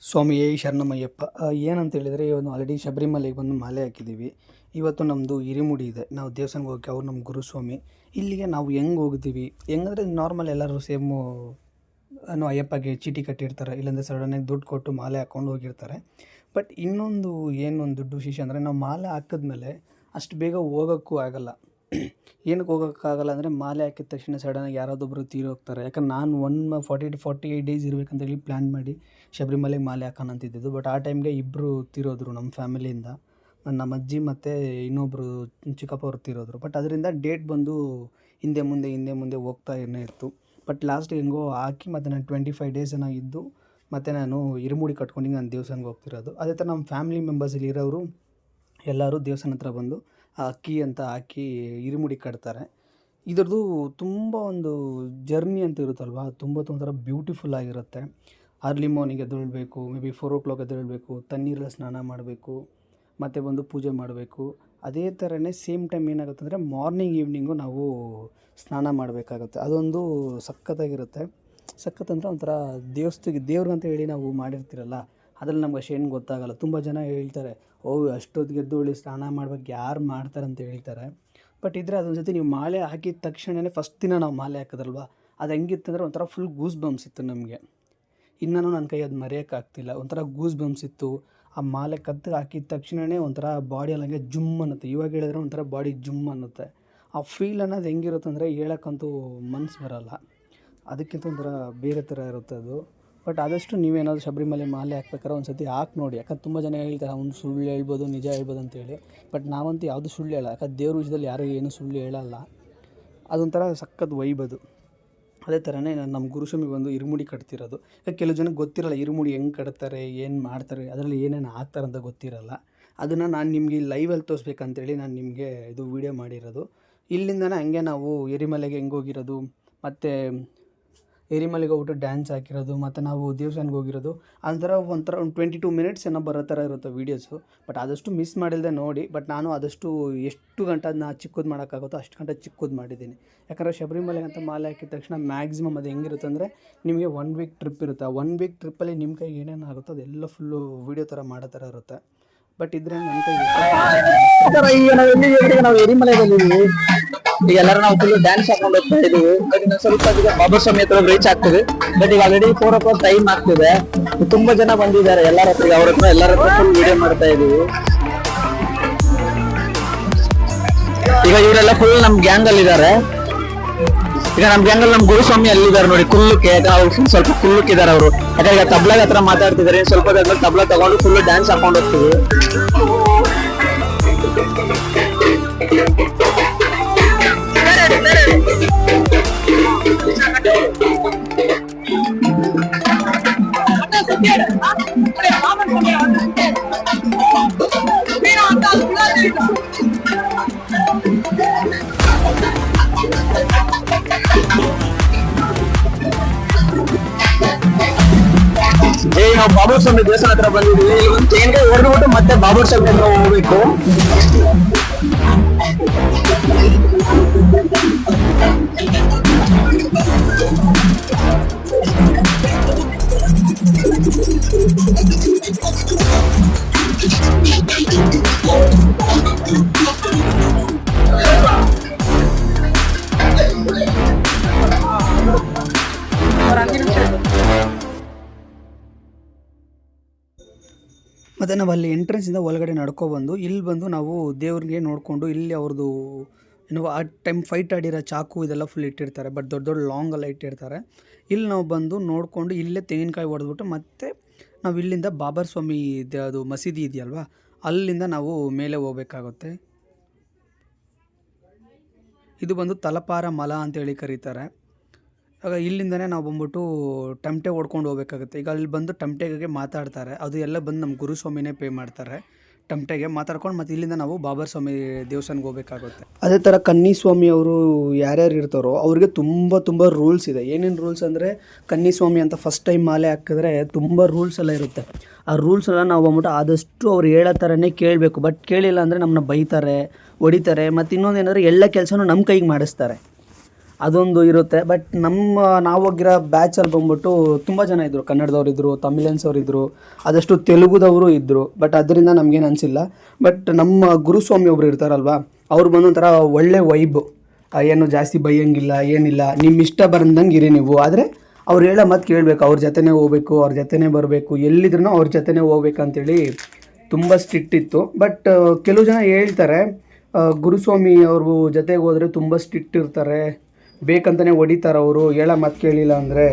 ಸ್ವಾಮಿಯೇ ಶರಣಮಯ್ಯಪ್ಪ. ಏನಂತ ಹೇಳಿದರೆ, ಇವತ್ತು ಆಲ್ರೆಡಿ ಶಬರಿಮಲೆಗೆ ಬಂದು ಮಾಲೆ ಹಾಕಿದ್ದೀವಿ. ಇವತ್ತು ನಮ್ಮದು ಇರಿಮುಡಿ ಇದೆ. ನಾವು ದೇವಸ್ಥಾನಕ್ಕೆ ಹೋಗೋಕ್ಕೆ ಅವ್ರು ನಮ್ಮ ಗುರುಸ್ವಾಮಿ. ಇಲ್ಲಿಗೆ ನಾವು ಹೆಂಗೆ ಹೋಗ್ತೀವಿ ಹೆಂಗಂದರೆ, ನಾರ್ಮಲ್ ಎಲ್ಲರೂ ಸೇಮು ಅಯ್ಯಪ್ಪಗೆ ಚೀಟಿ ಕಟ್ಟಿರ್ತಾರೆ, ಇಲ್ಲಾಂದರೆ ಸಡನ್ನಾಗಿ ದುಡ್ಡು ಕೊಟ್ಟು ಮಾಲೆ ಹಾಕ್ಕೊಂಡು ಹೋಗಿರ್ತಾರೆ. ಬಟ್ ಇನ್ನೊಂದು ಏನೊಂದು ದುಡ್ಡು ವಿಶೇಷ ಅಂದರೆ, ನಾವು ಮಾಲೆ ಹಾಕಿದ್ಮೇಲೆ ಅಷ್ಟು ಬೇಗ ಹೋಗೋಕ್ಕೂ ಆಗೋಲ್ಲ. ಏನಕ್ಕೆ ಹೋಗೋಕ್ಕಾಗಲ್ಲ ಅಂದರೆ, ಮಾಲೆ ಹಾಕಿದ ತಕ್ಷಣ ಸಡನ್ನಾಗಿ ಯಾರಾದೊಬ್ಬರು ತೀರೋಗ್ತಾರೆ. ಯಾಕಂದ್ರೆ ನಾನು 48 ಡೇಸ್ ಇರಬೇಕಂತೇಳಿ ಪ್ಲ್ಯಾನ್ ಮಾಡಿ ಶಬರಿಮಲೆಗೆ ಮಾಲೆ ಹಾಕೋಣ ಅಂತಿದ್ದಿದ್ದು. ಬಟ್ ಆ ಟೈಮ್ಗೆ ಇಬ್ಬರು ತೀರೋದ್ರು ನಮ್ಮ ಫ್ಯಾಮಿಲಿಯಿಂದ. ನಮ್ಮ ಅಜ್ಜಿ ಮತ್ತು ಇನ್ನೊಬ್ಬರು ಚಿಕ್ಕಪ್ಪ ಅವ್ರು ತೀರೋದ್ರು. ಬಟ್ ಅದರಿಂದ ಡೇಟ್ ಬಂದು ಹಿಂದೆ ಮುಂದೆ ಹೋಗ್ತಾ ಇತ್ತು. ಬಟ್ ಲಾಸ್ಟಿಗೆ ಹೆಂಗೋ ಹಾಕಿ ಮತ್ತು ನಾನು 25 ಡೇಸ್ ಏನೋ ಇದ್ದು ಮತ್ತು ನಾನು ಇರುಮುಡಿ ಕಟ್ಕೊಂಡು ನಾನು ದೇವಸ್ಥಾನಕ್ಕೆ ಹೋಗ್ತಿರೋದು. ಅದೇ ಥರ ನಮ್ಮ ಫ್ಯಾಮಿಲಿ ಮೆಂಬರ್ಸಲ್ಲಿ ಇರೋರು ಎಲ್ಲರೂ ದೇವಸ್ಥಾನ ಹತ್ರ ಬಂದು ಆ ಅಕ್ಕಿ ಅಂತ ಹಾಕಿ ಇರುಮುಡಿ ಕಟ್ತಾರೆ. ಇದರದ್ದು ತುಂಬ ಒಂದು ಜರ್ನಿ ಅಂತ ಇರುತ್ತಲ್ವ, ತುಂಬ ಒಂಥರ ಬ್ಯೂಟಿಫುಲ್ ಆಗಿರುತ್ತೆ. ಅರ್ಲಿ ಮಾರ್ನಿಂಗ್ ಎದ್ದೇಳಬೇಕು, ಮೇ ಬಿ 4 o'clock ಎದ್ದೇಳಬೇಕು, ತಣ್ಣೀರಲ್ಲಿ ಸ್ನಾನ ಮಾಡಬೇಕು, ಮತ್ತು ಬಂದು ಪೂಜೆ ಮಾಡಬೇಕು. ಅದೇ ಥರನೇ ಸೇಮ್ ಟೈಮ್ ಏನಾಗುತ್ತೆ ಅಂದರೆ, ಮಾರ್ನಿಂಗ್ ಈವ್ನಿಂಗು ನಾವು ಸ್ನಾನ ಮಾಡಬೇಕಾಗುತ್ತೆ. ಅದೊಂದು ಸಖತ್ತಾಗಿರುತ್ತೆ. ಸಖತ್ತಂದರೆ ಒಂಥರ ದೇವ್ರಿಗಂತ ಹೇಳಿ ನಾವು ಮಾಡಿರ್ತೀರಲ್ಲ, ಅದ್ರಲ್ಲಿ ನಮ್ಗೆ ಅಷ್ಟು ಏನು ಗೊತ್ತಾಗಲ್ಲ. ತುಂಬ ಜನ ಹೇಳ್ತಾರೆ, ಅಷ್ಟೊತ್ತಿಗೆ ಎದ್ದೇಳಿ ಸ್ನಾನ ಮಾಡ್ಬೇಕು, ಯಾರು ಮಾಡ್ತಾರೆ ಅಂತ ಹೇಳ್ತಾರೆ. ಬಟ್ ಇದ್ರೆ ಅದೊಂದು ಸತಿ ನೀವು ಮಾಲೆ ಹಾಕಿದ ತಕ್ಷಣವೇ ಫಸ್ಟ್ ದಿನ ನಾವು ಮಾಲೆ ಹಾಕಿದ್ರಲ್ವ, ಅದು ಹೆಂಗಿತ್ತಂದರೆ ಒಂಥರ ಫುಲ್ ಗೂಸ್ ಬಂಪ್ಸ್ ಇತ್ತು ನಮಗೆ. ಇನ್ನೂ ನನ್ನ ಕೈ ಅದು ಮರೆಯೋಕ್ಕಾಗ್ತಿಲ್ಲ. ಒಂಥರ ಗೂಸ್ ಬಂಪ್ಸ್ ಇತ್ತು. ಆ ಮಾಲೆ ಕತ್ತಿಗೆ ಹಾಕಿದ ತಕ್ಷಣವೇ ಒಂಥರ ಬಾಡಿಯಲ್ಲಿ ಹಂಗೆ ಜುಮ್ ಅನ್ನುತ್ತೆ. ಇವಾಗ ಹೇಳಿದ್ರೆ ಒಂಥರ ಬಾಡಿ ಜುಮ್ ಅನ್ನುತ್ತೆ. ಆ ಫೀಲ್ ಅನ್ನೋದು ಹೆಂಗಿರುತ್ತೆ ಅಂದರೆ, ಹೇಳೋಕ್ಕಂತೂ ಮನಸ್ಸು ಬರೋಲ್ಲ. ಅದಕ್ಕಿಂತ ಒಂಥರ ಬೇರೆ ಥರ ಇರುತ್ತೆ ಅದು. ಬಟ್ ಆದಷ್ಟು ನೀವೇನಾದರೂ ಶಬರಿಮಲೆ ಮಾಲೆ ಹಾಕ್ಬೇಕಾದ್ರೆ ಒಂದು ಸತಿ ಹಾಕಿ ನೋಡಿ. ಯಾಕಂದ್ರೆ ತುಂಬ ಜನ ಹೇಳ್ತಾರೆ, ಅವ್ನು ಸುಳ್ಳು ಹೇಳ್ಬೋದು, ನಿಜ ಹೇಳ್ಬೋದು ಅಂತೇಳಿ. ಬಟ್ ನಾವಂತೂ ಯಾವುದು ಸುಳ್ಳು ಹೇಳಲ್ಲ. ಯಾಕಂದ್ರೆ ದೇವ್ರ ವಿಷಯದಲ್ಲಿ ಯಾರೂ ಏನೂ ಸುಳ್ಳು ಹೇಳಲ್ಲ. ಅದೊಂಥರ ಸಖತ್ ವೈಬ್ ಅದು. ಅದೇ ಥರನೇ ನಮ್ಮ ಗುರುಸ್ವಾಮಿ ಬಂದು ಇರುಮುಡಿ ಕಟ್ತಿರೋದು. ಯಾಕೆ ಕೆಲವು ಜನಕ್ಕೆ ಗೊತ್ತಿರಲ್ಲ ಇರುಮುಡಿ ಹೆಂಗೆ ಕಟ್ತಾರೆ, ಏನು ಮಾಡ್ತಾರೆ, ಅದರಲ್ಲಿ ಏನೇನು ಹಾಕ್ತಾರೆ ಅಂತ ಗೊತ್ತಿರಲ್ಲ. ಅದನ್ನು ನಾನು ನಿಮಗೆ ಲೈವಲ್ಲಿ ತೋರಿಸ್ಬೇಕಂತೇಳಿ ನಾನು ನಿಮಗೆ ಇದು ವೀಡಿಯೋ ಮಾಡಿರೋದು. ಇಲ್ಲಿಂದನೇ ಹಂಗೆ ನಾವು ಎರಿಮಲೆಗೆ ಹೆಂಗೆ ಹೋಗಿರೋದು, ಮತ್ತು ಎರಿಮಲೆಗೆ ಹೋಗ್ಬಿಟ್ಟು ಡ್ಯಾನ್ಸ್ ಹಾಕಿರೋದು, ಮತ್ತು ನಾವು ದೇವಸ್ಥಾನಕ್ಕೆ ಹೋಗಿರೋದು, ಒಂಥರ ಒಂದು 22 minutes ಏನೋ ಬರೋ ಥರ ಇರುತ್ತೆ ವೀಡಿಯೋಸು. ಬಟ್ ಆದಷ್ಟು ಮಿಸ್ ಮಾಡಿಲ್ಲದೆ ನೋಡಿ. ಬಟ್ ನಾನು ಆದಷ್ಟು ಎಷ್ಟು ಗಂಟೆ ಅದನ್ನ ಚಿಕ್ಕದು ಮಾಡೋಕ್ಕಾಗುತ್ತೋ ಅಷ್ಟು ಗಂಟೆ ಚಿಕ್ಕದು ಮಾಡಿದ್ದೀನಿ. ಯಾಕಂದರೆ ಶಬರಿಮಲೆಗೆ ಅಂತ ಮಾಲೆ ಹಾಕಿದ ತಕ್ಷಣ ಮ್ಯಾಕ್ಸಿಮಮ್ ಅದು ಹೆಂಗಿರುತ್ತೆ ಅಂದರೆ, ನಿಮಗೆ 1 week ಟ್ರಿಪ್ ಇರುತ್ತೆ. ಆ 1 week ಟ್ರಿಪ್ಪಲ್ಲಿ ನಿಮ್ಮ ಕೈಗೆ ಏನೇನು ಆಗುತ್ತೋ ಅದೆಲ್ಲ ಫುಲ್ಲು ವೀಡಿಯೋ ಥರ ಮಾಡೋ ಥರ ಇರುತ್ತೆ. ಬಟ್ ಇದ್ರೆ ನನ್ನ ಕೈಗೆ ಈಗ ನಾವು ಎರಿಮಲೆಯಲ್ಲಿ ಈಗ ಎಲ್ಲರೂ ನಾವು ಫುಲ್ ಡ್ಯಾನ್ಸ್ ಹಾಕೊಂಡು ಹೋಗ್ತಾ ಇದೀವಿ. ಬಟ್ ಇನ್ನೊಂದು ಸ್ವಲ್ಪ ಈಗ ಬಾಬಾ ಸ್ವಾಮಿ ಹತ್ರ ರೀಚ್ ಆಗ್ತದೆ. ಬಟ್ ಈಗ ಆಲ್ರೆಡಿ 4 o'clock ಟೈಮ್ ಆಗ್ತಿದೆ. ತುಂಬಾ ಜನ ಬಂದಿದ್ದಾರೆ. ಎಲ್ಲರ ಹತ್ರ ಫುಲ್ ವಿಡಿಯೋ ಮಾಡ್ತಾ ಇದೀವಿ. ಈಗ ಇವರೆಲ್ಲ ಫುಲ್ ನಮ್ ಗ್ಯಾಂಗ್ ಅಲ್ಲಿ ಇದಾರೆ. ಈಗ ನಮ್ ಗ್ಯಾಂಗ್ ಅಲ್ಲಿ ನಮ್ ಗುರುಸ್ವಾಮಿ ಅಲ್ಲಿದ್ದಾರೆ ನೋಡಿ, ಕುಲ್ಲಕ್ಕೆ. ಸ್ವಲ್ಪ ಕುಲ್ಲಕ್ ಇದಾರೆ ಅವರು. ಯಾಕಂದ್ರೆ ಈಗ ತಬ್ಲಾಗ ಹತ್ರ ಮಾತಾಡ್ತಿದ್ದಾರೆ. ಸ್ವಲ್ಪ ತಬ್ಲಾ ತಗೊಂಡು ಫುಲ್ ಡ್ಯಾನ್ಸ್ ಹಾಕೊಂಡು ಹೋಗ್ತೀವಿ. ನಾವು ಬಾಬಾ ಸ್ವಾಮಿ ದೇವಸ್ಥಾನ ಹತ್ರ ಬಂದಿದ್ದೀವಿ. ಒಂದು ಚೇನ್ಗೆ ಹೊಡೆದ್ಬಿಟ್ಟು ಮತ್ತೆ ಬಾಬಾ ಸ್ವಾಮಿ ಹತ್ರ ಹೋಗ್ಬೇಕು. ಮತ್ತು ನಾವು ಅಲ್ಲಿ ಎಂಟ್ರೆನ್ಸಿಂದ ಒಳಗಡೆ ನಡ್ಕೊಬಂದು ಇಲ್ಲಿ ಬಂದು ನಾವು ದೇವ್ರಿಗೆ ನೋಡಿಕೊಂಡು, ಇಲ್ಲಿ ಅವ್ರದ್ದು ಏನೋ ಆ ಟೈಮ್ ಫೈಟ್ ಆಡಿರೋ ಚಾಕು ಇದೆಲ್ಲ ಫುಲ್ ಇಟ್ಟಿರ್ತಾರೆ. ಬಟ್ ದೊಡ್ಡ ಲಾಂಗೆಲ್ಲ ಇಟ್ಟಿರ್ತಾರೆ. ಇಲ್ಲಿ ನಾವು ಬಂದು ನೋಡಿಕೊಂಡು ಇಲ್ಲೇ ತೆಂಗಿನಕಾಯಿ ಹೊಡೆದ್ಬಿಟ್ಟು ಮತ್ತೆ ನಾವು ಇಲ್ಲಿಂದ ಬಾಬರ್ ಸ್ವಾಮಿ ಅದು ಮಸೀದಿ ಇದೆಯಲ್ವ, ಅಲ್ಲಿಂದ ನಾವು ಮೇಲೆ ಹೋಗ್ಬೇಕಾಗುತ್ತೆ. ಇದು ಬಂದು ತಲಪಾರ ಮಲ ಅಂತೇಳಿ ಕರೀತಾರೆ. ಆಗ ಇಲ್ಲಿಂದನೇ ನಾವು ಬಂದ್ಬಿಟ್ಟು ಟಮಟೆ ಹೊಡ್ಕೊಂಡು ಹೋಗ್ಬೇಕಾಗುತ್ತೆ. ಈಗ ಅಲ್ಲಿ ಬಂದು ಟಮಟೆಗೆ ಮಾತಾಡ್ತಾರೆ. ಅದು ಎಲ್ಲ ಬಂದು ನಮ್ಮ ಗುರುಸ್ವಾಮಿನೇ ಪೇ ಮಾಡ್ತಾರೆ. ಟಮಟೆಗೆ ಮಾತಾಡ್ಕೊಂಡು ಮತ್ತು ಇಲ್ಲಿಂದ ನಾವು ಬಾಬರ್ ಸ್ವಾಮಿ ದೇವಸ್ಥಾನಕ್ಕೆ ಹೋಗ್ಬೇಕಾಗುತ್ತೆ. ಅದೇ ಥರ ಕನ್ನಿಸ್ವಾಮಿ ಅವರು ಯಾರ್ಯಾರು ಇರ್ತಾರೋ ಅವ್ರಿಗೆ ತುಂಬ ರೂಲ್ಸ್ ಇದೆ. ಏನೇನು ರೂಲ್ಸ್ ಅಂದರೆ, ಕನ್ನಿಸ್ವಾಮಿ ಅಂತ ಫಸ್ಟ್ ಟೈಮ್ ಮಾಲೆ ಹಾಕಿದ್ರೆ ತುಂಬ ರೂಲ್ಸ್ ಎಲ್ಲ ಇರುತ್ತೆ. ಆ ರೂಲ್ಸ್ ಎಲ್ಲ ನಾವು ಬಂದ್ಬಿಟ್ಟು ಆದಷ್ಟು ಅವ್ರು ಹೇಳೋ ಥರನೇ ಕೇಳಬೇಕು. ಬಟ್ ಕೇಳಿಲ್ಲ ಅಂದರೆ ನಮ್ಮನ್ನ ಬೈತಾರೆ, ಹೊಡಿತಾರೆ. ಮತ್ತು ಇನ್ನೊಂದು ಏನಂದರೆ, ಎಲ್ಲ ಕೆಲಸನೂ ನಮ್ಮ ಕೈಗೆ ಮಾಡಿಸ್ತಾರೆ. ಅದೊಂದು ಇರುತ್ತೆ. ಬಟ್ ನಾವು ಹೋಗಿರೋ ಬ್ಯಾಚಲ್ಲಿ ಬಂದ್ಬಿಟ್ಟು ತುಂಬ ಜನ ಇದ್ದರು, ಕನ್ನಡದವ್ರು ಇದ್ದರು, ತಮಿಳಿಯನ್ಸ್ ಅವರು ಇದ್ದರು, ಆದಷ್ಟು ತೆಲುಗುದವರು ಇದ್ದರು. ಬಟ್ ಅದರಿಂದ ನಮಗೇನು ಅನಿಸಿಲ್ಲ. ಬಟ್ ನಮ್ಮ ಗುರುಸ್ವಾಮಿ ಒಬ್ರು ಇರ್ತಾರಲ್ವ, ಅವ್ರು ಬಂದೊಂಥರ ಒಳ್ಳೆ ವೈಬ್, ಏನು ಜಾಸ್ತಿ ಬೈಯಂಗಿಲ್ಲ, ಏನಿಲ್ಲ, ನಿಮ್ಮ ಇಷ್ಟ ಬಂದಂಗೆ ಇರಿ ನೀವು. ಆದರೆ ಅವ್ರು ಹೇಳೋ ಮಾತು ಕೇಳಬೇಕು, ಅವ್ರ ಜೊತೆನೇ ಹೋಗ್ಬೇಕು, ಅವ್ರ ಜೊತೆನೇ ಬರಬೇಕು, ಎಲ್ಲಿದ್ರೂ ಅವ್ರ ಜೊತೆನೇ ಹೋಗ್ಬೇಕಂತೇಳಿ ತುಂಬ ಸ್ಟ್ರಿಕ್ಟ್ ಇತ್ತು. ಬಟ್ ಕೆಲವು ಜನ ಹೇಳ್ತಾರೆ ಗುರುಸ್ವಾಮಿ ಅವ್ರ ಜೊತೆಗೆ ಹೋದರೆ ತುಂಬ ಸ್ಟ್ರಿಕ್ಟ್ ಇರ್ತಾರೆ, ಬೇಕಂತಲೇ ಹೊಡಿತಾರೆ ಅವರು, ಹೇಳೋ ಮಾತು ಕೇಳಿಲ್ಲ ಅಂದರೆ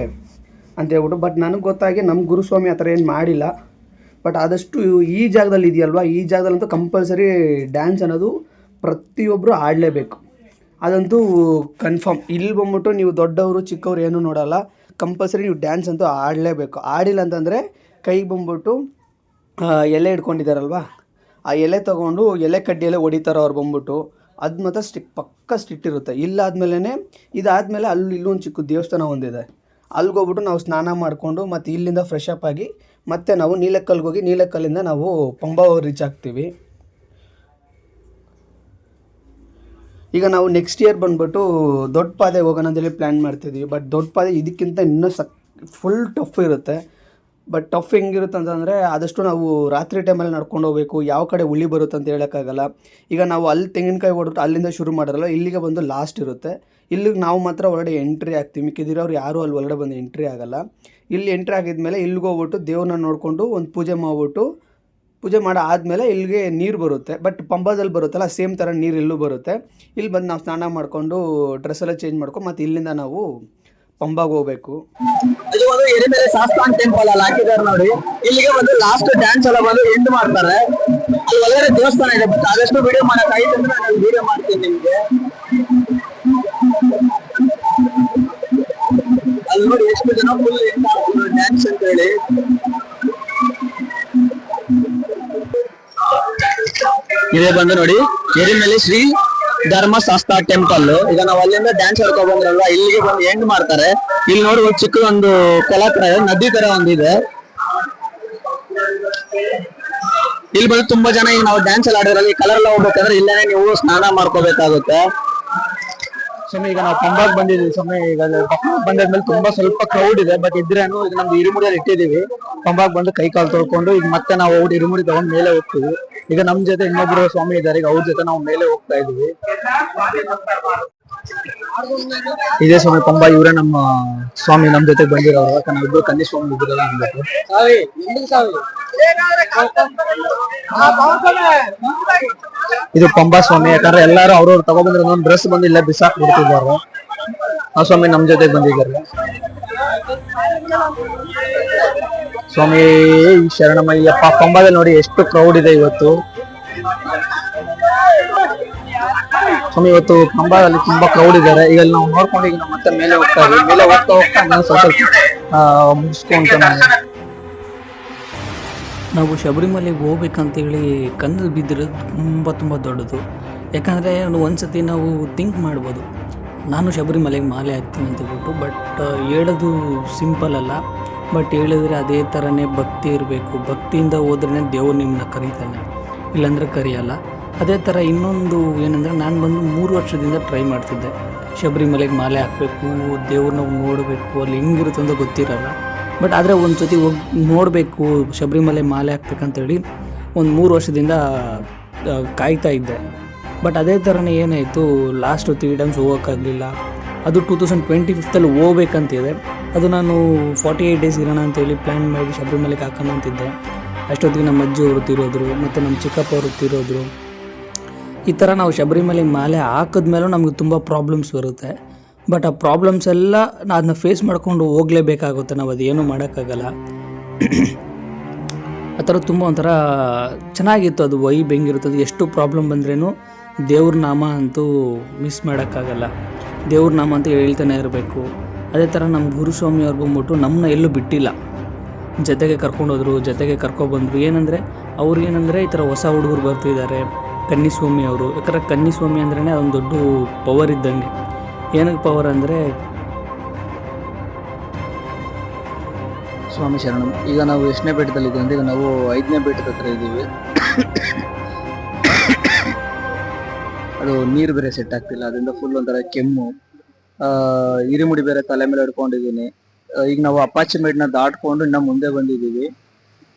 ಅಂತ ಹೇಳ್ಬಿಟ್ಟು. ಬಟ್ ನನಗೆ ಗೊತ್ತಾಗಿ ನಮ್ಮ ಗುರುಸ್ವಾಮಿ ಆ ಥರ ಏನು ಮಾಡಿಲ್ಲ. ಬಟ್ ಆದಷ್ಟು ಈ ಜಾಗದಲ್ಲಿ ಇದೆಯಲ್ವ, ಈ ಜಾಗದಲ್ಲಂತೂ ಕಂಪಲ್ಸರಿ ಡ್ಯಾನ್ಸ್ ಅನ್ನೋದು ಪ್ರತಿಯೊಬ್ಬರು ಆಡಲೇಬೇಕು, ಅದಂತೂ ಕನ್ಫರ್ಮ್. ಇಲ್ಲಿ ಬಂದ್ಬಿಟ್ಟು ನೀವು ದೊಡ್ಡವರು ಚಿಕ್ಕವರು ಏನೂ ನೋಡೋಲ್ಲ, ಕಂಪಲ್ಸರಿ ನೀವು ಡ್ಯಾನ್ಸ್ ಅಂತೂ ಆಡಲೇಬೇಕು. ಆಡಿಲ್ಲ ಅಂತಂದರೆ ಕೈಗೆ ಬಂದ್ಬಿಟ್ಟು ಎಲೆ ಇಟ್ಕೊಂಡಿದ್ದಾರಲ್ವ, ಆ ಎಲೆ ತೊಗೊಂಡು ಎಲೆ ಕಡ್ಡಿಯಲ್ಲೇ ಹೊಡಿತಾರೆ ಅವ್ರು ಬಂದ್ಬಿಟ್ಟು. ಅದು ಮಾತ್ರ ಪಕ್ಕ ಸ್ಟ್ರಿಕ್ಟ್ ಇರುತ್ತೆ. ಇಲ್ಲಾದ್ಮೇಲೆ ಇದಾದಮೇಲೆ ಇಲ್ಲೊಂದು ಚಿಕ್ಕ ದೇವಸ್ಥಾನ ಒಂದಿದೆ, ಅಲ್ಲಿಗೋಗ್ಬಿಟ್ಟು ನಾವು ಸ್ನಾನ ಮಾಡಿಕೊಂಡು ಮತ್ತು ಇಲ್ಲಿಂದ ಫ್ರೆಶ್ ಅಪ್ ಆಗಿ ಮತ್ತೆ ನಾವು ನೀಲಕ್ಕಲ್ಗೆ ಹೋಗಿ ನೀಲಕ್ಕಲ್ಲಿಂದ ನಾವು ಪಂಬಾ ರೀಚ್ ಆಗ್ತೀವಿ. ಈಗ ನಾವು ನೆಕ್ಸ್ಟ್ ಇಯರ್ ಬಂದ್ಬಿಟ್ಟು ದೊಡ್ಡ ಪಾದೆ ಹೋಗೋಣ ಅಂತೇಳಿ ಪ್ಲ್ಯಾನ್ ಮಾಡ್ತಿದ್ವಿ. ಬಟ್ ದೊಡ್ಡ ಪಾದೆ ಇದಕ್ಕಿಂತ ಇನ್ನೂ ಫುಲ್ ಟಫ್ ಇರುತ್ತೆ. ಬಟ್ ಟಫ್ ಹೆಂಗಿರುತ್ತೆ ಅಂತಂದರೆ ಆದಷ್ಟು ನಾವು ರಾತ್ರಿ ಟೈಮಲ್ಲಿ ನಡ್ಕೊಂಡು ಹೋಗಬೇಕು, ಯಾವ ಕಡೆ ಹುಳಿ ಬರುತ್ತೆ ಅಂತ ಹೇಳೋಕ್ಕಾಗಲ್ಲ. ಈಗ ನಾವು ಅಲ್ಲಿ ತೆಂಗಿನಕಾಯಿ ಹೊಡೆದು ಅಲ್ಲಿಂದ ಶುರು ಮಾಡಿರಲ್ಲ, ಇಲ್ಲಿಗೆ ಬಂದು ಲಾಸ್ಟ್ ಇರುತ್ತೆ. ಇಲ್ಲಿಗೆ ನಾವು ಮಾತ್ರ ಒಳಗಡೆ ಎಂಟ್ರಿ ಆಗ್ತೀವಿ, ಮಿಕ್ಕಿದಿರೋರು ಯಾರೂ ಅಲ್ಲಿ ಒಳಗಡೆ ಬಂದು ಎಂಟ್ರಿ ಆಗೋಲ್ಲ. ಇಲ್ಲಿ ಎಂಟ್ರಿ ಆಗಿದ್ಮೇಲೆ ಇಲ್ಲಿಗೆ ಹೋಗ್ಬಿಟ್ಟು ದೇವ್ರನ್ನ ನೋಡಿಕೊಂಡು ಒಂದು ಪೂಜೆ ಮಾಡಿಬಿಟ್ಟು, ಪೂಜೆ ಮಾಡೋ ಆದಮೇಲೆ ಇಲ್ಲಿಗೆ ನೀರು ಬರುತ್ತೆ. ಬಟ್ ಪಂಬಾದಲ್ಲಿ ಬರುತ್ತಲ್ಲ ಸೇಮ್ ಥರ ನೀರು ಇಲ್ಲೂ ಬರುತ್ತೆ. ಇಲ್ಲಿ ಬಂದು ನಾವು ಸ್ನಾನ ಮಾಡಿಕೊಂಡು ಡ್ರೆಸ್ಸೆಲ್ಲ ಚೇಂಜ್ ಮಾಡ್ಕೊಂಡು ಮತ್ತು ಇಲ್ಲಿಂದ ನಾವು ಪಂಬಾಗೆ ಹೋಗ್ಬೇಕು. ಇದು ಒಂದು ಎರಿಮೆಲೆ ಶಾಸ್ತಾನ್ ಟೆಂಪಲ್ ಅಲ್ಲಿ ಹಾಕಿದ್ದಾರೆ ನೋಡಿ. ಇಲ್ಲಿಗೆ ಬಂದು ಲಾಸ್ಟ್ ಡ್ಯಾನ್ಸ್ ಎಲ್ಲ ಬಂದು ಎಂಡ್ ಮಾಡ್ತಾರೆ. ಅಲ್ಲಿ ಒಳಗಡೆ ದೇವಸ್ಥಾನ ಇದೆ, ಬಟ್ ಆದಷ್ಟು ವಿಡಿಯೋ ಮಾಡಕ್ಕಾಗಿತ್ತು ಅಂದ್ರೆ ನಾನು ವಿಡಿಯೋ ಮಾಡ್ತೀನಿ ನಿಮ್ಗೆ. ಅಲ್ಲಿ ನೋಡಿ ಎಷ್ಟು ಜನ ಫುಲ್ ಡ್ಯಾನ್ಸ್ ಅಂತ ಹೇಳಿ. ಇದೇ ಬಂದು ನೋಡಿ ಎರಿಮೆಲೆ ಶ್ರೀ ಧರ್ಮಶಾಸ್ತ್ರ ಟೆಂಪಲ್. ಈಗ ನಾವು ಅಲ್ಲಿಂದ ಡ್ಯಾನ್ಸ್ ಹೇಳ್ಕೊ ಬಂದ್ರಲ್ವಾ, ಇಲ್ಲಿಗೆ ಬಂದು ಎಂಡ್ ಮಾಡ್ತಾರೆ. ಇಲ್ಲಿ ನೋಡಿ ಒಂದು ಚಿಕ್ಕ ಒಂದು ಕೊಳ ತರ ನದಿ ತರ ಒಂದಿದೆ. ಇಲ್ಲಿ ಬಂದು ತುಂಬಾ ಜನ ಈಗ ನಾವು ಡ್ಯಾನ್ಸ್ ಎಲ್ಲ ಆಡಿದ್ರಲ್ಲಿ ಕಲರ್ ಎಲ್ಲ ಹೋಗ್ಬೇಕಂದ್ರೆ ಇಲ್ಲೇನೆ ನೀವು ಸ್ನಾನ ಮಾಡ್ಕೋಬೇಕಾಗುತ್ತೆ. ಸ್ವಾಮಿ ಈಗ ನಾವು ಪಂಬಾಗ್ ಬಂದಿದ್ದೀವಿ ಸ್ವಾಮಿ. ಈಗ ಬಂದಾದ್ಮೇಲೆ ತುಂಬಾ ಸ್ವಲ್ಪ ಕ್ರೌಡ್ ಇದೆ, ಬಟ್ ಇದ್ರೇನು ಈಗ ನಮ್ದು ಇರುಮುಡಿಯಲ್ಲಿ ಇಟ್ಟಿದೀವಿ. ಪಂಬಾಗ್ ಬಂದು ಕೈ ಕಾಲು ತೊಳ್ಕೊಂಡು ಈಗ ಮತ್ತೆ ನಾವು ಇರುಮುಡಿ ತಗೊಂಡು ಮೇಲೆ ಹೋಗ್ತೀವಿ. ಈಗ ನಮ್ ಜೊತೆ ಇನ್ನೊಬ್ರು ಸ್ವಾಮಿ ಇದ್ದಾರೆ, ಈಗ ಅವ್ರ ಜೊತೆ ನಾವು ಮೇಲೆ ಹೋಗ್ತಾ ಇದೀವಿ. ಇದೇ ಸ್ವಾಮಿ ಪಂಬಾ, ಇವರೇ ನಮ್ಮ ಸ್ವಾಮಿ ನಮ್ ಜೊತೆ ಬಂದಿರೋರು. ಯಾಕಂದ್ರೆ ಇಬ್ರು ಕನ್ನಿ ಸ್ವಾಮಿ ಇದ್ರಲ್ಲ ಅನ್ಬೇಕು. ಇದು ಪಂಬಾ ಸ್ವಾಮಿ, ಯಾಕಂದ್ರೆ ಎಲ್ಲಾರು ಅವ್ರವ್ರು ತಗೊಬಂದ್ರೆ ಒಂದೊಂದು ಡ್ರೆಸ್ ಬಂದು ಇಲ್ಲೇ ಬಿಸಾಕ್ ಬಿಡ್ತಿದ್ದಾರೆ. ಆ ಸ್ವಾಮಿ ನಮ್ ಜೊತೆ ಬಂದಿದ್ದಾರೆ. ಸ್ವಾಮಿ ಶರಣಮಯ್ಯಪ್ಪ. ಪಂಬಾದಲ್ಲಿ ನೋಡಿ ಎಷ್ಟು ಕ್ರೌಡ್ ಇದೆ ಇವತ್ತು. ಸ್ವಾಮಿ ಇವತ್ತು ಪಂಬಾದಲ್ಲಿ ತುಂಬಾ ಕ್ರೌಡ್ ಇದ್ದಾರೆ. ಈಗ ನಾವು ನೋಡ್ಕೊಂಡು ಈಗ ಮತ್ತೆ ಮೇಲೆ ಹೋಗ್ತಾ ಇದ್ದೀವಿ. ಮೇಲೆ ಹೋಗ್ತಾ ಮುಗಿಸ್ಕೊಂತ ನಾವು ಶಬರಿಮಲೆಗೆ ಹೋಗ್ಬೇಕಂತೇಳಿ ಕಣ್ಣಲ್ಲಿ ಬಿದ್ದಿರೋದು ತುಂಬ ದೊಡ್ಡದು. ಯಾಕಂದರೆ ಒಂದ್ಸತಿ ನಾವು ಥಿಂಕ್ ಮಾಡ್ಬೋದು, ನಾನು ಶಬರಿಮಲೆಗೆ ಮಾಲೆ ಹಾಕ್ತೀನಿ ಅಂತ ಹೇಳ್ಬಿಟ್ಟು. ಬಟ್ ಹೇಳೋದು ಸಿಂಪಲ್ ಅಲ್ಲ, ಬಟ್ ಹೇಳಿದ್ರೆ ಅದೇ ಥರನೇ ಭಕ್ತಿ ಇರಬೇಕು. ಭಕ್ತಿಯಿಂದ ಹೋದ್ರೇ ದೇವ್ರು ನಿಮ್ಮನ್ನ ಕರೀತಾನೆ, ಇಲ್ಲಾಂದರೆ ಕರೆಯಲ್ಲ. ಅದೇ ಥರ ಇನ್ನೊಂದು ಏನಂದರೆ, ನಾನು ಬಂದು 3 ವರ್ಷದಿಂದ ಟ್ರೈ ಮಾಡ್ತಿದ್ದೆ ಶಬರಿಮಲೆಗೆ ಮಾಲೆ ಹಾಕಬೇಕು, ದೇವ್ರನ್ನ ನೋಡಬೇಕು, ಅಲ್ಲಿ ಹೆಂಗಿರುತ್ತೆ ಅಂತ ಗೊತ್ತಿರಲ್ಲ. ಬಟ್ ಆದರೆ ಒಂದು ಸತಿ ಹೋಗಿ ನೋಡಬೇಕು, ಶಬರಿಮಲೆ ಮಾಲೆ ಹಾಕ್ಬೇಕಂತೇಳಿ ಒಂದು 3 ವರ್ಷದಿಂದ ಕಾಯ್ತಾ ಇದ್ದೆ. ಬಟ್ ಅದೇ ಥರನೇ ಏನಾಯಿತು, ಲಾಸ್ಟ್ 3 ಟೈಮ್ಸ್ ಹೋಗೋಕ್ಕಾಗಲಿಲ್ಲ. ಅದು 2025 ಹೋಗ್ಬೇಕಂತಿದೆ. ಅದು ನಾನು 48 ಡೇಸ್ ಇರೋಣ ಅಂತೇಳಿ ಪ್ಲ್ಯಾನ್ ಮಾಡಿ ಶಬರಿಮಲೆಗೆ ಹಾಕೋಣ ಅಂತಿದ್ದೆ. ಅಷ್ಟೊತ್ತಿಗೆ ನಮ್ಮ ಅಜ್ಜಿ ಅವರು ತೀರೋದ್ರು, ಮತ್ತು ನಮ್ಮ ಚಿಕ್ಕಪ್ಪ ಅವರು ತೀರೋದ್ರು. ಈ ಥರ ನಾವು ಶಬರಿಮಲೆಗೆ ಮಾಲೆ ಹಾಕಿದ್ಮೇಲೂ ನಮಗೆ ತುಂಬ ಪ್ರಾಬ್ಲಮ್ಸ್ ಬರುತ್ತೆ. ಬಟ್ ಆ ಪ್ರಾಬ್ಲಮ್ಸ್ ಎಲ್ಲ ಅದನ್ನ ಫೇಸ್ ಮಾಡ್ಕೊಂಡು ಹೋಗಲೇಬೇಕಾಗುತ್ತೆ, ನಾವು ಅದೇನೂ ಮಾಡೋಕ್ಕಾಗಲ್ಲ. ಆ ಥರ ತುಂಬ ಒಂಥರ ಚೆನ್ನಾಗಿತ್ತು ಅದು ವೈಬ್ ಹೆಂಗಿರುತ್ತದೆ. ಎಷ್ಟು ಪ್ರಾಬ್ಲಮ್ ಬಂದ್ರೂ ದೇವ್ರ ನಾಮ ಅಂತೂ ಮಿಸ್ ಮಾಡೋಕ್ಕಾಗಲ್ಲ, ದೇವ್ರ ನಾಮ ಅಂತ ಹೇಳ್ತಾನೆ ಇರಬೇಕು. ಅದೇ ಥರ ನಮ್ಮ ಗುರುಸ್ವಾಮಿ ಅವ್ರು ಬಂದ್ಬಿಟ್ಟು ನಮ್ಮನ್ನ ಎಲ್ಲೂ ಬಿಟ್ಟಿಲ್ಲ, ಜೊತೆಗೆ ಕರ್ಕೊಂಡೋದ್ರು, ಜೊತೆಗೆ ಕರ್ಕೊಬಂದರು. ಏನಂದರೆ ಈ ಥರ ಹೊಸ ಹುಡುಗರು ಬರ್ತಿದ್ದಾರೆ ಕನ್ನಿಸ್ವಾಮಿ ಅವರು. ಯಾಕಂದರೆ ಕನ್ನಿಸ್ವಾಮಿ ಅಂದ್ರೇ ಅದೊಂದು ದೊಡ್ಡ ಪವರ್ ಇದ್ದಂಗೆ. ಏನಕ್ಕೆ ಪವರ್ ಅಂದರೆ, ಸ್ವಾಮಿ ಶರಣಂ. ಈಗ ನಾವು ಎಷ್ಟನೇ ಬೆಟ್ಟದಲ್ಲಿ ಇದ್ದೀವಿ ಅಂದರೆ, ಈಗ ನಾವು 5ನೇ ಬೆಟ್ಟದ ಹತ್ರ ಇದ್ದೀವಿ. ಅದು ನೀರು ಬೇರೆ ಸೆಟ್ ಆಗ್ತಿಲ್ಲ, ಅದರಿಂದ ಫುಲ್ ಒಂಥರ ಕೆಮ್ಮು. ಹಿರಿಮುಡಿ ಬೇರೆ ತಲೆ ಮೇಲೆ ಹಿಡ್ಕೊಂಡಿದೀನಿ. ಈಗ ನಾವು ಅಪ್ಪಾಚಿ ಮೇಡ್ನ ದಾಟ್ಕೊಂಡು ಇನ್ನ ಮುಂದೆ ಬಂದಿದೀವಿ.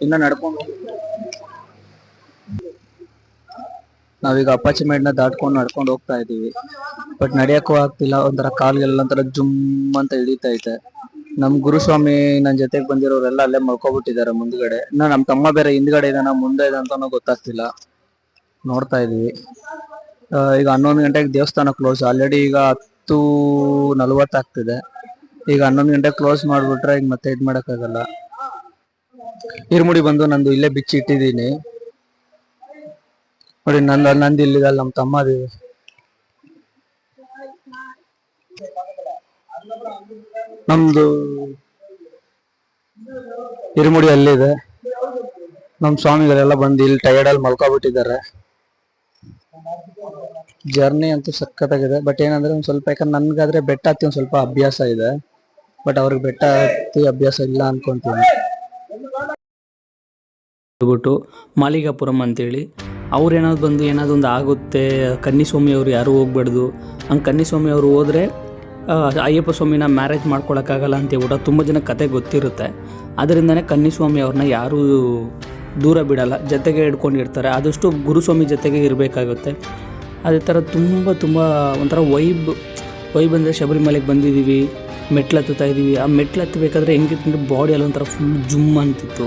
ಇನ್ನ ನಡ್ಕೊಂಡು ನಾವೀಗ ಅಪ್ಪಾಚಿ ಮೇಡ್ನ ದಾಟ್ಕೊಂಡು ನಡ್ಕೊಂಡು ಹೋಗ್ತಾ ಇದೀವಿ. ಬಟ್ ನಡೆಯಕ್ಕೂ ಆಗ್ತಿಲ್ಲ, ಒಂಥರ ಕಾಲ್ಗೆಲ್ಲ ಒಂಥರ ಜುಮ್ ಅಂತ ಹಿಡಿತೈತೆ. ನಮ್ ಗುರುಸ್ವಾಮಿ ನನ್ ಜೊತೆಗೆ ಬಂದಿರೋರೆಲ್ಲ ಅಲ್ಲೇ ಮಲ್ಕೊಬಿಟ್ಟಿದ್ದಾರೆ ಮುಂದ್ಗಡೆ. ಇನ್ನ ನಮ್ ತಮ್ಮ ಬೇರೆ ಹಿಂದ್ಗಡೆ ಇದಾನ ಮುಂದೆ ಇದೆ ಅಂತಾನೂ ಗೊತ್ತಾಗ್ತಿಲ್ಲ. ನೋಡ್ತಾ ಇದೀವಿ. ಈಗ 11 ಗಂಟೆಗೆ ದೇವಸ್ಥಾನ ಕ್ಲೋಸ್. ಆಲ್ರೆಡಿ ಈಗ 10:40 ಆಗ್ತಿದೆ. ಈಗ 11 ಗಂಟೆಗೆ ಕ್ಲೋಸ್ ಮಾಡ್ಬಿಟ್ರೆ ಈಗ ಮತ್ತೆ ಇದ್ ಮಾಡಕ್ಕಾಗಲ್ಲ. ಹಿರಿಮುಡಿ ಬಂದು ನಂದು ಇಲ್ಲೇ ಬಿಚ್ಚಿ ಇಟ್ಟಿದೀನಿ ನೋಡಿ. ನಂದು ಇಲ್ಲಿಗಲ್ಲ, ನಮ್ ತಮ್ಮದಿ. ನಮ್ದು ಹಿರಿಮುಡಿ ಅಲ್ಲಿದೆ. ನಮ್ ಸ್ವಾಮಿಗಳೆಲ್ಲ ಬಂದು ಇಲ್ಲಿ ಟೈರ್ಡ್ ಅಲ್ಲಿ ಮಲ್ಕೊಬಿಟ್ಟಿದ್ದಾರೆ. ಜರ್ನಿ ಅಂತೂ ಸಖತ್ತಾಗಿದೆ. ಬಟ್ ಏನಂದ್ರೆ ಒಂದ್ ಸ್ವಲ್ಪ, ಯಾಕಂದ್ರೆ ನನ್ಗಾದ್ರೆ ಬೆಟ್ಟ ಹತ್ತಿ ಒಂದ್ ಸ್ವಲ್ಪ ಅಭ್ಯಾಸ ಇದೆ. ಬಟ್ ಅವ್ರಿಗೆ ಬೆಟ್ಟ ಹತ್ತಿ ಅಭ್ಯಾಸ ಇಲ್ಲ ಅನ್ಕೊಂತೀನಿ. ಬಿಟ್ಟು ಮಾಲಿಕಾಪುರಂ ಅಂತೇಳಿ ಅವ್ರೇನಾದ್ರು ಬಂದು ಏನಾದ್ರು ಒಂದು ಆಗುತ್ತೆ, ಕನ್ನಿಸ್ವಾಮಿ ಅವರು ಯಾರು ಹೋಗ್ಬಾರ್ದು, ಹಂಗೆ ಕನ್ನಿಸ್ವಾಮಿ ಅವರು ಹೋದರೆ ಅಯ್ಯಪ್ಪ ಸ್ವಾಮಿನ ಮ್ಯಾರೇಜ್ ಮಾಡ್ಕೊಳಕ್ಕಾಗಲ್ಲ ಅಂತೇಳ್ಬಿಟ್ಟು ತುಂಬ ಜನ ಕತೆ ಗೊತ್ತಿರುತ್ತೆ. ಅದರಿಂದನೇ ಕನ್ನಿಸ್ವಾಮಿ ಅವ್ರನ್ನ ಯಾರೂ ದೂರ ಬಿಡಲ್ಲ, ಜೊತೆಗೆ ಹಿಡ್ಕೊಂಡಿರ್ತಾರೆ. ಆದಷ್ಟು ಗುರುಸ್ವಾಮಿ ಜೊತೆಗೆ ಇರಬೇಕಾಗುತ್ತೆ. ಅದೇ ಥರ ತುಂಬ ಒಂಥರ ವೈಬ್ ಅಂದರೆ ಶಬರಿಮಲೆಗೆ ಬಂದಿದ್ದೀವಿ, ಮೆಟ್ಲು ಹತ್ತುತ್ತಾ ಇದ್ದೀವಿ. ಆ ಮೆಟ್ಲು ಹತ್ತಬೇಕಾದ್ರೆ ಹೆಂಗಿತ್ತು ಬಾಡಿ ಎಲ್ಲ ಒಂಥರ ಫುಲ್ ಜುಮ್ ಅಂತಿತ್ತು.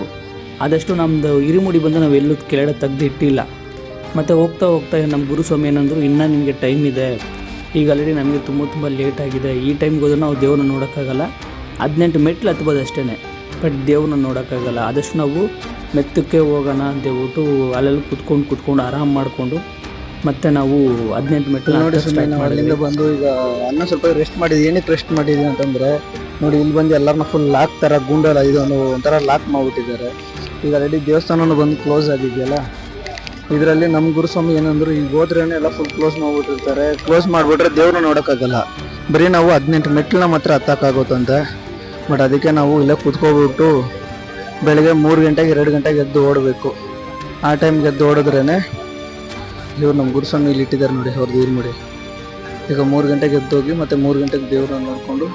ಆದಷ್ಟು ನಮ್ಮದು ಹಿರಿಮುಡಿ ಬಂದು ನಾವು ಎಲ್ಲೂ ಕೆಳಗಡೆ ತೆಗ್ದು ಇಟ್ಟಿಲ್ಲ. ಮತ್ತು ಹೋಗ್ತಾ ನಮ್ಮ ಗುರುಸ್ವಾಮಿ ಏನಂದ್ರು, ಇನ್ನೂ ನಿಮಗೆ ಟೈಮ್ ಇದೆ, ಈಗ ಆಲ್ರೆಡಿ ನಮಗೆ ತುಂಬ ಲೇಟ್ ಆಗಿದೆ, ಈ ಟೈಮ್ಗೆ ಹೋದ್ರೆ ನಾವು ದೇವ್ರನ್ನ ನೋಡೋಕ್ಕಾಗಲ್ಲ, 18 ಮೆಟ್ಲು ಹತ್ಬೋದು ಅಷ್ಟೇ, ಬಟ್ ದೇವ್ರನ್ನ ನೋಡೋಕ್ಕಾಗಲ್ಲ. ಆದಷ್ಟು ನಾವು ಮೆತ್ತಕ್ಕೆ ಹೋಗೋಣ ಅಂತೇಳ್ಬಿಟ್ಟು ಅಲ್ಲೆಲ್ಲ ಕುತ್ಕೊಂಡು ಆರಾಮ್ ಮಾಡಿಕೊಂಡು ಮತ್ತೆ ನಾವು 18 ಮೆಟ್ಲು ಅಲ್ಲಿಂದ ಬಂದು ಈಗ ಅನ್ನ ಸ್ವಲ್ಪ ರೆಸ್ಟ್ ಮಾಡಿದ್ವಿ. ಏನಕ್ಕೆ ರೆಸ್ಟ್ ಮಾಡಿದ್ವಿ ಅಂತಂದ್ರೆ ನೋಡಿ, ಇಲ್ಲಿ ಬಂದು ಎಲ್ಲರನ್ನ ಫುಲ್ ಲಾಕ್ ತರ ಗುಂಡಲ್ಲ ಇದೊಂದು ಒಂಥರ ಲಾಕ್ ಮಾಡ್ಬಿಟ್ಟಿದ್ದಾರೆ. ಈಗ ಆಲ್ರೆಡಿ ದೇವಸ್ಥಾನನು ಬಂದು ಕ್ಲೋಸ್ ಆಗಿದೆಯಲ್ಲ, ಇದರಲ್ಲಿ ನಮ್ಮ ಗುರುಸ್ವಾಮಿ ಏನಂದ್ರು, ಈಗ ಹೋದ್ರೇನೆ ಎಲ್ಲ ಫುಲ್ ಕ್ಲೋಸ್ ಮಾಡ್ಬಿಟ್ಟಿರ್ತಾರೆ. ಕ್ಲೋಸ್ ಮಾಡಿಬಿಟ್ರೆ ದೇವ್ರನ್ನ ನೋಡೋಕ್ಕಾಗಲ್ಲ, ಬರೀ ನಾವು 18 ಮೆಟ್ಲನ್ನ ಮಾತ್ರ ಹತ್ತಕ್ಕಾಗುತ್ತಂತೆ. ಬಟ್ ಅದಕ್ಕೆ ನಾವು ಇಲ್ಲೇ ಕುತ್ಕೊಬಿಟ್ಟು ಬೆಳಗ್ಗೆ 3 ಗಂಟೆಗೆ 2 ಗಂಟೆಗೆ ಎದ್ದು ಓಡಬೇಕು. ಆ ಟೈಮ್ಗೆ ಎದ್ದು ಓಡಿದ್ರೇನೆ ಇವ್ರು ನಮ್ಮ ಗುರುಸ್ವಾಮಿ ಇಲ್ಲಿ ಇಟ್ಟಿದ್ದಾರೆ ನೋಡಿ, ಅವ್ರದ್ದು ಹಿರಿಮುಡಿ. ಈಗ 3 ಗಂಟೆಗೆ ಎದ್ದೋಗಿ ಮತ್ತೆ 3 ಗಂಟೆಗೆ ದೇವ್ರನ್ನ ನೋಡಿಕೊಂಡು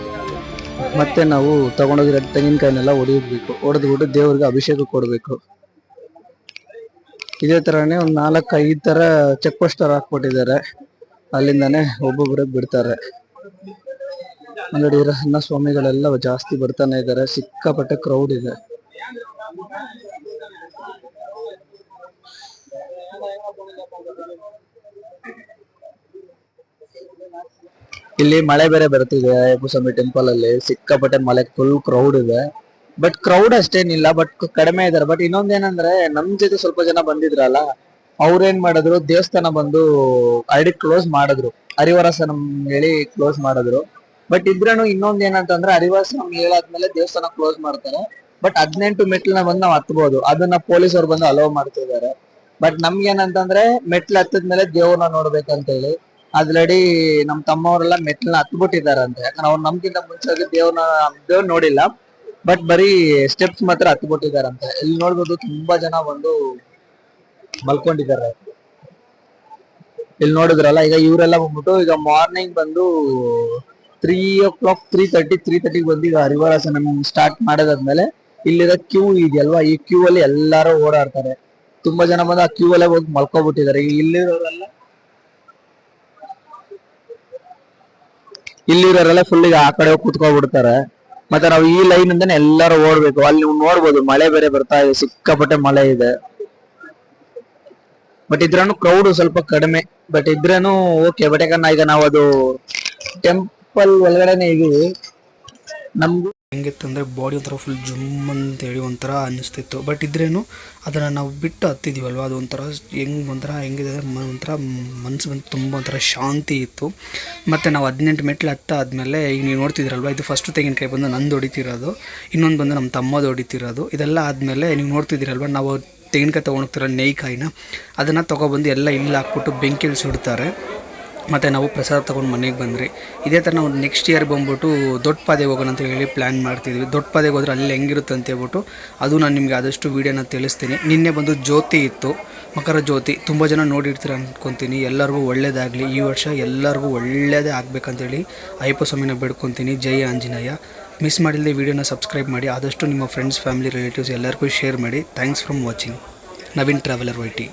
ಮತ್ತೆ ನಾವು ತಗೊಂಡೋಗಿರೋ ತೆಂಗಿನಕಾಯಿನೆಲ್ಲ ಹೊಡೆದ್ಬಿಟ್ಟು ದೇವ್ರಿಗೆ ಅಭಿಷೇಕ ಕೊಡಬೇಕು. ಇದೇ ಥರನೇ ಒಂದು 4-5 ಥರ ಚೆಕ್ ಪೋಸ್ಟರ್ ಹಾಕ್ಬಿಟ್ಟಿದ್ದಾರೆ. ಅಲ್ಲಿಂದಾನೆ ಒಬ್ಬೊಬ್ಬರೇ ಬಿಡ್ತಾರೆ. ನೋಡಿ, ಅನ್ನ ಸ್ವಾಮಿಗಳೆಲ್ಲ ಜಾಸ್ತಿ ಬರ್ತಾನೆ ಇದ್ದಾರೆ. ಸಿಕ್ಕಾಪಟ್ಟೆ ಕ್ರೌಡ್ ಇದೆ. ಇಲ್ಲಿ ಮಳೆ ಬೇರೆ ಬರ್ತಿದೆ. ಅಯ್ಯಪ್ಪ ಸ್ವಾಮಿ ಟೆಂಪಲ್ ಅಲ್ಲಿ ಸಿಕ್ಕಾಪಟ್ಟೆ ಮಳೆ, ಫುಲ್ ಕ್ರೌಡ್ ಇದೆ. ಬಟ್ ಕ್ರೌಡ್ ಅಷ್ಟೇನಿಲ್ಲ, ಬಟ್ ಕಡಿಮೆ ಇದಾರೆ. ಬಟ್ ಇನ್ನೊಂದೇನಂದ್ರೆ ನಮ್ ಜೊತೆ ಸ್ವಲ್ಪ ಜನ ಬಂದಿದ್ರಲ್ಲ, ಅವ್ರೇನ್ ಮಾಡಿದ್ರು, ದೇವಸ್ಥಾನ ಬಂದು ಆಲ್ರೆಡಿ ಕ್ಲೋಸ್ ಮಾಡಿದ್ರು, ಹರಿವಾರಸನಂ ಹೇಳಿ ಕ್ಲೋಸ್ ಮಾಡಿದ್ರು. ಬಟ್ ಇದ್ರೇನು ಇನ್ನೊಂದ್ ಏನಂತಂದ್ರೆ, ಹರಿವಾರಸನಂ ಹೇಳಾದ್ಮೇಲೆ ದೇವಸ್ಥಾನ ಕ್ಲೋಸ್ ಮಾಡ್ತಾರೆ. ಬಟ್ 18 ಮೆಟ್ಲನ್ನ ಬಂದು ನಾವು ಹತ್ಬೋದು, ಅದನ್ನ ಪೊಲೀಸ್ ಅವ್ರು ಬಂದು ಅಲೋ ಮಾಡ್ತಿದ್ದಾರೆ. ಬಟ್ ನಮ್ಗೆ ಏನಂತಂದ್ರೆ, ಮೆಟ್ಲು ಹತ್ತದ್ಮೇಲೆ ದೇವ್ರನ್ನ ನೋಡ್ಬೇಕಂತ ಹೇಳಿ ಆಲ್ರೆಡಿ ನಮ್ ತಮ್ಮವರೆಲ್ಲ ಮೆಟ್ಲನ್ನ ಹತ್ಬಿಟ್ಟಿದಾರಂತೆ. ಯಾಕಂದ್ರೆ ಅವ್ರು ನಮ್ಗಿಂತ ಮುಂಚೆ ದೇವ್ರ ನೋಡಿಲ್ಲ, ಬಟ್ ಬರೀ ಸ್ಟೆಪ್ಸ್ ಮಾತ್ರ ಹತ್ಬಿಟ್ಟಿದಾರಂತೆ. ಇಲ್ಲಿ ನೋಡ್ಬೋದು ತುಂಬಾ ಜನ ಬಂದು ಮಲ್ಕೊಂಡಿದ್ದಾರೆ. ಇಲ್ಲಿ ನೋಡಿದ್ರಲ್ಲ, ಈಗ ಇವರೆಲ್ಲ ಬಂದ್ಬಿಟ್ಟು ಈಗ ಮಾರ್ನಿಂಗ್ ಬಂದು 3:30 ಬಂದು ಈಗ ಹರಿವಾರಸನಂ ಸ್ಟಾರ್ಟ್ ಮಾಡೋದಾದ್ಮೇಲೆ ಇಲ್ಲಿರೋ ಕ್ಯೂ ಇದೆಯಲ್ವಾ, ಈ ಕ್ಯೂ ಅಲ್ಲಿ ಎಲ್ಲಾರು ಓಡಾಡ್ತಾರೆ. ತುಂಬಾ ಜನ ಬಂದು ಆ ಕ್ಯೂ ಅಲ್ಲೇ ಹೋಗಿ ಮಲ್ಕೊಬಿಟ್ಟಿದ್ದಾರೆ. ಇಲ್ಲಿರೋರೆಲ್ಲ ಫುಲ್ ಈಗ ಆ ಕಡೆ ಹೋಗಿ ಕುತ್ಕೊಬಿಡ್ತಾರೆ. ಮತ್ತೆ ನಾವು ಈ ಲೈನ್ ಇಂದಾನೆ ಎಲ್ಲಾರು ಓಡ್ಬೇಕು. ಅಲ್ಲಿ ನೀವು ನೋಡ್ಬೋದು, ಮಳೆ ಬೇರೆ ಬರ್ತಾ ಇದೆ, ಸಿಕ್ಕಾಪಟ್ಟೆ ಮಳೆ ಇದೆ. ಬಟ್ ಇದ್ರೇನು ಕ್ರೌಡ್ ಸ್ವಲ್ಪ ಕಡಿಮೆ. But ಇದ್ರೇನು okay. ಬಟ್ ಯಾಕಂದ್ರೆ ಈಗ ನಾವು ಅದು ಟೆಂಪಲ್ ಒಳಗಡೆನೆ ಇದೀವಿ. ನಮ್ಗೂ ಹೆಂಗಿತ್ತು ಅಂದರೆ ಬಾಡಿ ಒಂಥರ ಫುಲ್ ಜುಮ್ ಅಂತೇಳಿ ಒಂಥರ ಅನ್ನಿಸ್ತಿತ್ತು. ಬಟ್ ಇದ್ರೇನು ಅದನ್ನು ನಾವು ಬಿಟ್ಟು ಹತ್ತಿದ್ದೀವಲ್ವ, ಅದು ಒಂಥರ ಹೆಂಗಿದೆ ಒಂಥರ ಮನಸ್ಸು ಬಂದು ತುಂಬ ಒಂಥರ ಶಾಂತಿ ಇತ್ತು. ಮತ್ತು ನಾವು 18 ಮೆಟ್ಲು ಹತ್ತಾದ್ಮೇಲೆ ಈಗ ನೀವು ನೋಡ್ತಿದ್ದೀರಲ್ವ, ಇದು ಫಸ್ಟ್ ತೆಂಗಿನಕಾಯಿ ಬಂದು ನಂದು ಹೊಡಿತಿರೋದು, ಇನ್ನೊಂದು ಬಂದು ನಮ್ಮ ತಮ್ಮದು ಹೊಡಿತಿರೋದು. ಇದೆಲ್ಲ ಆದಮೇಲೆ ನೀವು ನೋಡ್ತಿದ್ದೀರಲ್ವ, ನಾವು ತೆಂಗಿನಕಾಯಿ ತೊಗೊಂಡೋಗ್ತಿರೋ ನೇಯ್ಕಾಯಿನ ಅದನ್ನು ತೊಗೊಬಂದು ಎಲ್ಲ ಇಲ್ಲಿ ಹಾಕ್ಬಿಟ್ಟು ಬೆಂಕಿಯಲ್ಲಿ ಸುಡ್ತಾರೆ. ಮತ್ತು ನಾವು ಪ್ರಸಾದ ತೊಗೊಂಡು ಮನೆಗೆ ಬಂದ್ರಿ. ಇದೇ ಥರ ನಾವು ನೆಕ್ಸ್ಟ್ ಇಯರ್ ಬಂದ್ಬಿಟ್ಟು ದೊಡ್ಡ ಪಾದೆಗೆ ಹೋಗೋಣ ಅಂತ ಹೇಳಿ ಪ್ಲ್ಯಾನ್ ಮಾಡ್ತಿದ್ವಿ. ದೊಡ್ಡ ಪಾದೆಗೆ ಹೋದ್ರೆ ಅಲ್ಲಿ ಹೆಂಗಿರುತ್ತೆ ಅಂತ ಹೇಳ್ಬಿಟ್ಟು ಅದು ನಾನು ನಿಮಗೆ ಆದಷ್ಟು ವೀಡಿಯೋನ ತಿಳಿಸ್ತೀನಿ. ನಿನ್ನೆ ಬಂದು ಜ್ಯೋತಿ ಇತ್ತು, ಮಕರ ಜ್ಯೋತಿ ತುಂಬ ಜನ ನೋಡಿರ್ತೀರ ಅಂದ್ಕೊತೀನಿ. ಎಲ್ಲರಿಗೂ ಒಳ್ಳೇದಾಗಲಿ. ಈ ವರ್ಷ ಎಲ್ಲರಿಗೂ ಒಳ್ಳೆಯದೇ ಆಗಬೇಕಂತೇಳಿ ಅಯ್ಯಪ್ಪ ಸ್ವಾಮಿನ ಬೇಡ್ಕೊತೀನಿ. ಜೈ ಆಂಜನೇಯ. ಮಿಸ್ ಮಾಡಿಲ್ಲದೆ ವಿಡಿಯೋನ ಸಬ್ಸ್ಕ್ರೈಬ್ ಮಾಡಿ. ಆದಷ್ಟು ನಿಮ್ಮ ಫ್ರೆಂಡ್ಸ್, ಫ್ಯಾಮಿಲಿ, ರಿಲೇಟಿವ್ಸ್ ಎಲ್ಲರಿಗೂ ಶೇರ್ ಮಾಡಿ. Thanks from watching. Naveen traveller ವೈಟಿ.